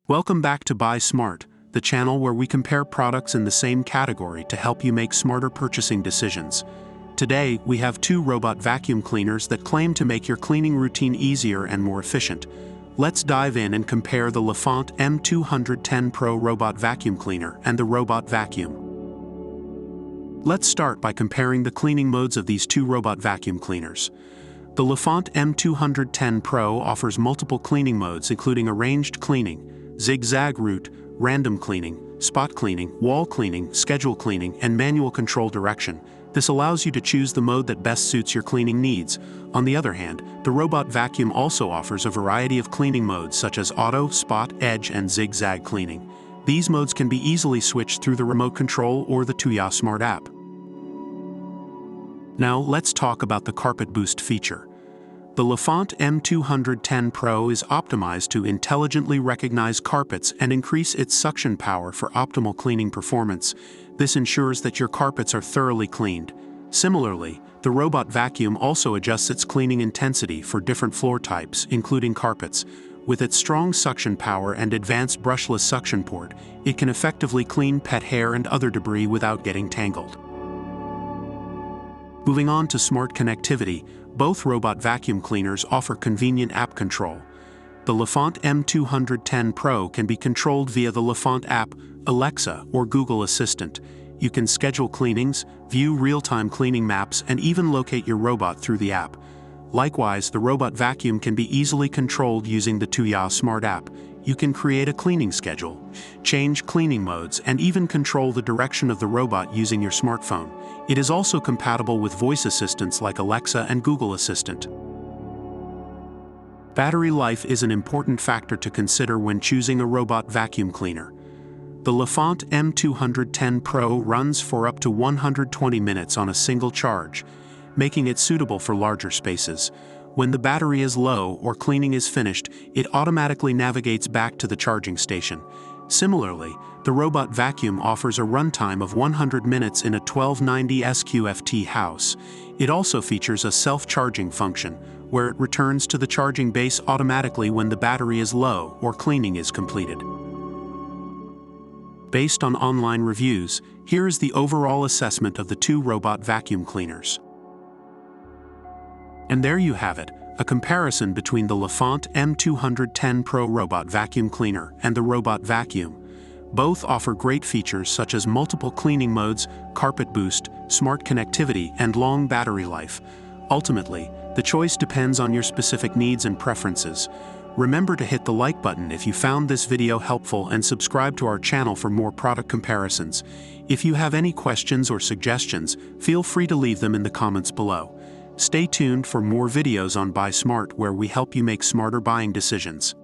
Welcome back to Buy Smart, the channel where we compare products in the same category to help you make smarter purchasing decisions. Today, we have two robot vacuum cleaners that claim to make your cleaning routine easier and more efficient. Let's dive in and compare the Lefant M210 Pro robot vacuum cleaner and the robot vacuum. Let's start by comparing the cleaning modes of these two robot vacuum cleaners. The Lefant M210 Pro offers multiple cleaning modes including arranged cleaning, Zig-zag Route, random cleaning, spot cleaning, wall cleaning, schedule cleaning, and manual control direction. This allows you to choose the mode that best suits your cleaning needs. On the other hand, the robot vacuum also offers a variety of cleaning modes such as auto, spot, edge, and zigzag cleaning. These modes can be easily switched through the remote control or the Tuya Smart app. Now let's talk about the Carpet Boost feature. The Lefant M210 Pro is optimized to intelligently recognize carpets and increase its suction power for optimal cleaning performance. This ensures that your carpets are thoroughly cleaned. Similarly, the robot vacuum also adjusts its cleaning intensity for different floor types, including carpets. With its strong suction power and advanced brushless suction port, it can effectively clean pet hair and other debris without getting tangled. Moving on to smart connectivity, both robot vacuum cleaners offer convenient app control. The Lefant M210 Pro can be controlled via the Lefant app, Alexa, or Google Assistant. You can schedule cleanings, view real-time cleaning maps, and even locate your robot through the app. Likewise, the robot vacuum can be easily controlled using the Tuya Smart app. You can create a cleaning schedule, change cleaning modes, and even control the direction of the robot using your smartphone. It is also compatible with voice assistants like Alexa and Google Assistant. Battery life is an important factor to consider when choosing a robot vacuum cleaner. The Lefant M210 Pro runs for up to 120 minutes on a single charge, making it suitable for larger spaces. When the battery is low or cleaning is finished, it automatically navigates back to the charging station. Similarly, the robot vacuum offers a runtime of 100 minutes in a 1290 SQFT house. It also features a self-charging function, where it returns to the charging base automatically when the battery is low or cleaning is completed. Based on online reviews, here is the overall assessment of the two robot vacuum cleaners. And there you have it, a comparison between the Lefant M210 Pro robot vacuum cleaner and the robot vacuum. Both offer great features such as multiple cleaning modes, carpet boost, smart connectivity, and long battery life. Ultimately, the choice depends on your specific needs and preferences. Remember to hit the like button if you found this video helpful and subscribe to our channel for more product comparisons. If you have any questions or suggestions, feel free to leave them in the comments below. Stay tuned for more videos on Buy Smart where we help you make smarter buying decisions.